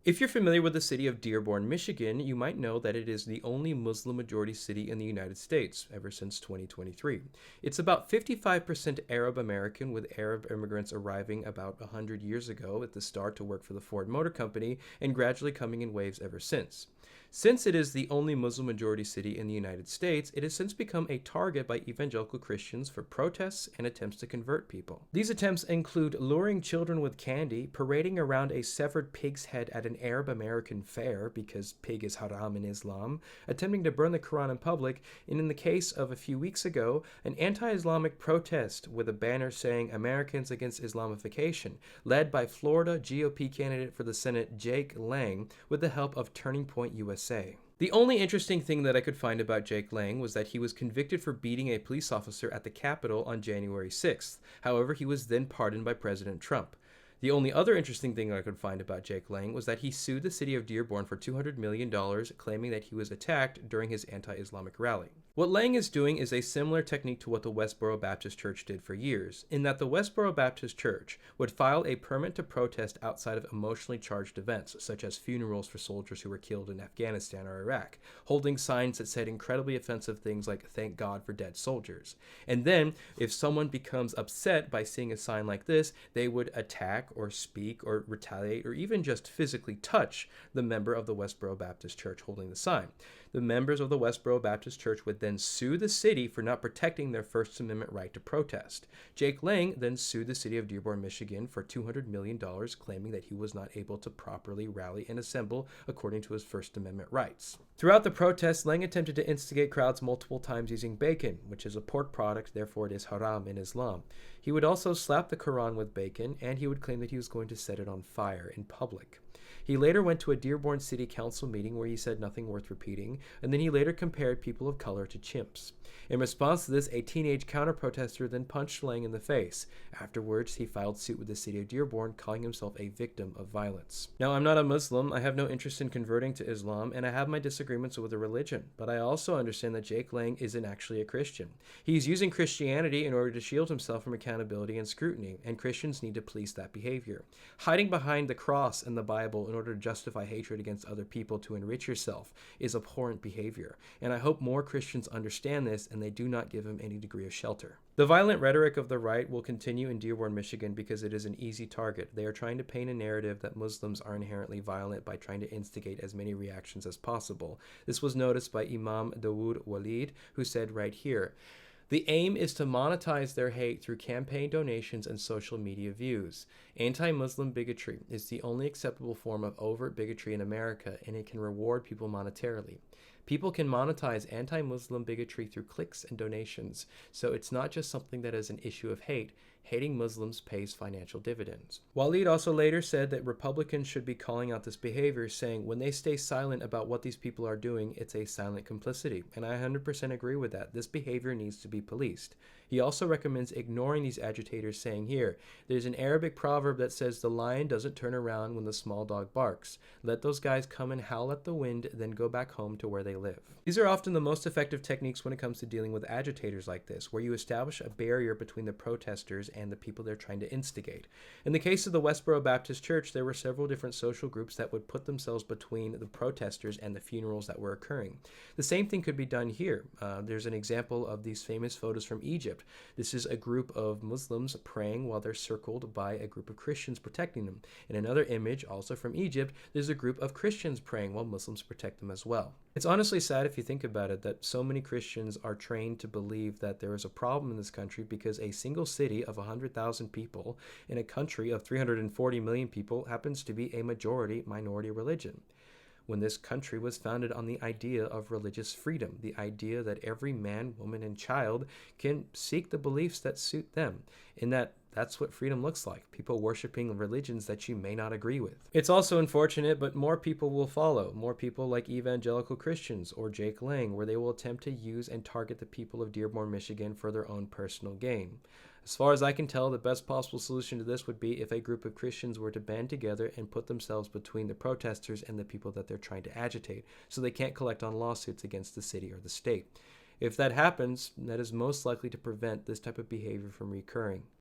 If you're familiar with the city of Dearborn, Michigan, you might know that it is the only Muslim majority city in the United States ever since 2023. It's about 55% Arab American, with Arab immigrants arriving about 100 years ago at the start to work for the Ford Motor Company and gradually coming in waves ever since. Since it is the only Muslim majority city in the United States, it has since become a target by evangelical Christians for protests and attempts to convert people. These attempts include luring children with candy, parading around a severed pig's head at an Arab American fair because pig is haram in Islam, attempting to burn the Quran in public, and in the case of a few weeks ago, an anti-Islamic protest with a banner saying Americans Against Islamification, led by Florida GOP candidate for the Senate Jake Lang with the help of Turning Point USA. The only interesting thing that I could find about Jake Lang was that he was convicted for beating a police officer at the Capitol on January 6th. However, he was then pardoned by President Trump. The only other interesting thing I could find about Jake Lang was that he sued the city of Dearborn for $200 million, claiming that he was attacked during his anti-Islamic rally. What Lang is doing is a similar technique to what the Westboro Baptist Church did for years, in that the Westboro Baptist Church would file a permit to protest outside of emotionally charged events, such as funerals for soldiers who were killed in Afghanistan or Iraq, holding signs that said incredibly offensive things like "Thank God for dead soldiers." And then, if someone becomes upset by seeing a sign like this, they would attack or speak or retaliate or even just physically touch the member of the Westboro Baptist Church holding the sign. The members of the Westboro Baptist Church would then sue the city for not protecting their First Amendment right to protest. Jake Lang then sued the city of Dearborn, Michigan for $200 million, claiming that he was not able to properly rally and assemble according to his First Amendment rights. Throughout the protests, Lang attempted to instigate crowds multiple times using bacon, which is a pork product, therefore it is haram in Islam. He would also slap the Quran with bacon, and he would claim that he was going to set it on fire in public. He later went to a Dearborn City Council meeting where he said nothing worth repeating, and then he later compared people of color to chimps. In response to this, a teenage counter-protester then punched Lang in the face. Afterwards, he filed suit with the city of Dearborn, calling himself a victim of violence. Now, I'm not a Muslim, I have no interest in converting to Islam, and I have my disagreements with the religion, but I also understand that Jake Lang isn't actually a Christian. He's using Christianity in order to shield himself from accountability and scrutiny, and Christians need to police that behavior. Hiding behind the cross and the Bible in order to justify hatred against other people to enrich yourself is abhorrent behavior, and I hope more Christians understand this and they do not give him any degree of shelter. The violent rhetoric of the right will continue in Dearborn, Michigan because it is an easy target. They are trying to paint a narrative that Muslims are inherently violent by trying to instigate as many reactions as possible. This was noticed by Imam Dawood Walid, who said right here, "The aim is to monetize their hate through campaign donations and social media views. Anti-Muslim bigotry is the only acceptable form of overt bigotry in America, and it can reward people monetarily. People can monetize anti-Muslim bigotry through clicks and donations, so it's not just something that is an issue of hate. Hating Muslims pays financial dividends." Walid also later said that Republicans should be calling out this behavior, saying when they stay silent about what these people are doing, it's a silent complicity. And I 100% agree with that. This behavior needs to be policed. He also recommends ignoring these agitators, saying here, there's an Arabic proverb that says the lion doesn't turn around when the small dog barks. Let those guys come and howl at the wind, then go back home to where they live. These are often the most effective techniques when it comes to dealing with agitators like this, where you establish a barrier between the protesters and the people they're trying to instigate. In the case of the Westboro Baptist Church, there were several different social groups that would put themselves between the protesters and the funerals that were occurring. The same thing could be done here. There's an example of these famous photos from Egypt. This is a group of Muslims praying while they're circled by a group of Christians protecting them. In another image, also from Egypt, there's a group of Christians praying while Muslims protect them as well. It's honestly sad if you think about it that so many Christians are trained to believe that there is a problem in this country because a single city of 100,000 people in a country of 340 million people happens to be a minority religion. When this country was founded on the idea of religious freedom, the idea that every man, woman, and child can seek the beliefs that suit them, in that's what freedom looks like, people worshiping religions that you may not agree with. It's also unfortunate, but more people will follow. More people like evangelical Christians or Jake Lang, where they will attempt to use and target the people of Dearborn, Michigan for their own personal gain. As far as I can tell, the best possible solution to this would be if a group of Christians were to band together and put themselves between the protesters and the people that they're trying to agitate, so they can't collect on lawsuits against the city or the state. If that happens, that is most likely to prevent this type of behavior from recurring.